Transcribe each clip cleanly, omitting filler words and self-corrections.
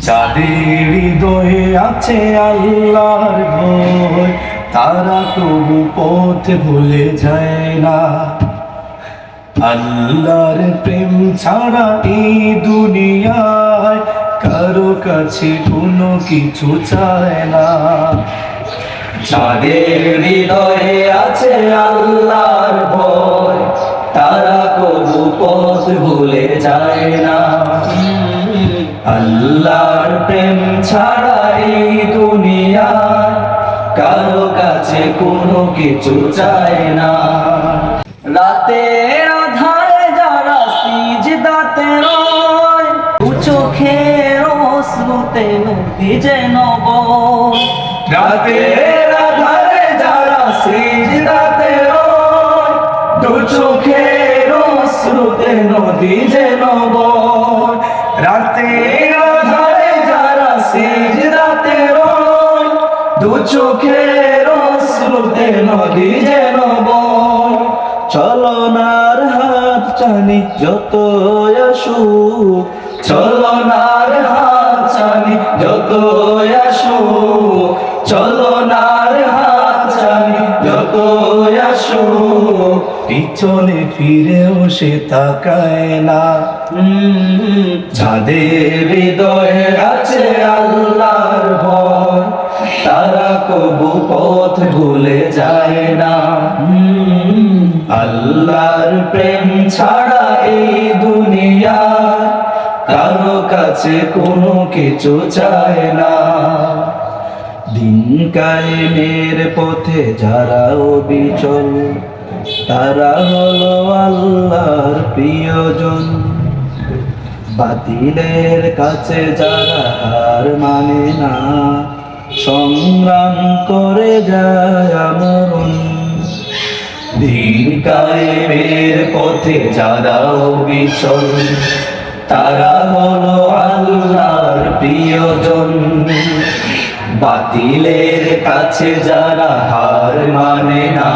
যাদের হৃদয়ে আছে আল্লাহর ভয়, তারা তবু পথ ভুলে যায় না। আল্লাহর প্রেম ছাড়া এই দুনিয়ায় কারো কাছে কোনো কিছু চায় না। যাদের হৃদয়ে আছে আল্লাহর ভয়, তারা কবু পথ ভুলে যায় না। আল্লাহর প্রেম ছাড়া এই দুনিয়ায় কারো কাছে কোনো কিছু চায় না। রাতের আধারে যারা সিজদাতে রয়, দু চোখের অশ্রুতে নদী যেন বয়। রাতের আধারে যারা সিজদাতে রয়, দু চোখের অশ্রুতে নদী যেন বয়। রাতের আধারে যারা সিজদাতে রয়, দু চোখের অশ্রুতে নদী যেন বয়। চলনার হাত টানি যত আসুক, চলনার হাত টানি যত আসুক, চলনার হাত টানি যত আসুক, পিছনে ফিরেও সে তাকায় না। যাদের হৃদয়ে আছে আল্লাহর ভয়, তারা কবু পথ ভুলে যায় না। আল্লাহর প্রেম ছাড়া এই দুনিয়া কারো কাছে কোনো কিছু চায় না। দিন কায়েমের পথে যারা অবিচল, তারা হলো আল্লাহর প্রিয়জন। বাতিলের কাছে যারা হার মানে না, সংগ্রাম করে যায় আমরণ। দিন কায়েমের পথে যারা অবিচল, তারা হলো আল্লাহর প্রিয়জন। বাতিলের কাছে যারা হার মানে না,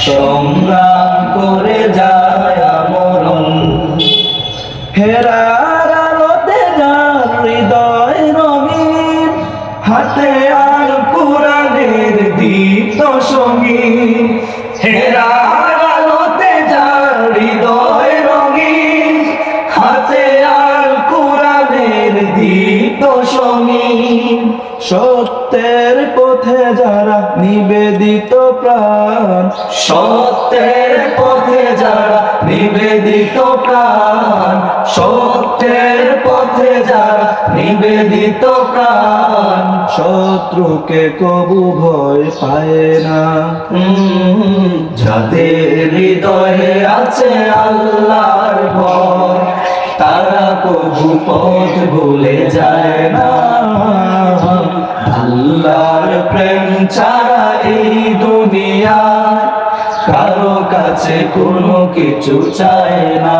সংগ্রাম করে যায় আমরণ। হেরার আলোতে যার হৃদয় রঙিন, হাতে আর কুরআনের দীপ্ত সঙ্গীন। হেরার আলোতে যার হৃদয় রঙিন, হাতে আর কুরআনের দীপ্ত সঙ্গীন। সত্যের পথে যারা নিবেদিত প্রাণ, সত্যের পথে যারা নিবেদিত প্রাণ, সত্যের পথে যারা নিবেদিত প্রাণ, শত্রুকে কবু ভয় পায় না। যাদের হৃদয়ে আছে আল্লাহর ভয়, তারা কবু পথ ভুলে যায় না। আল্লাহর প্রেম ছাড়া এই দুনিয়ায় কারো কাছে কোনো কিছু চায় না।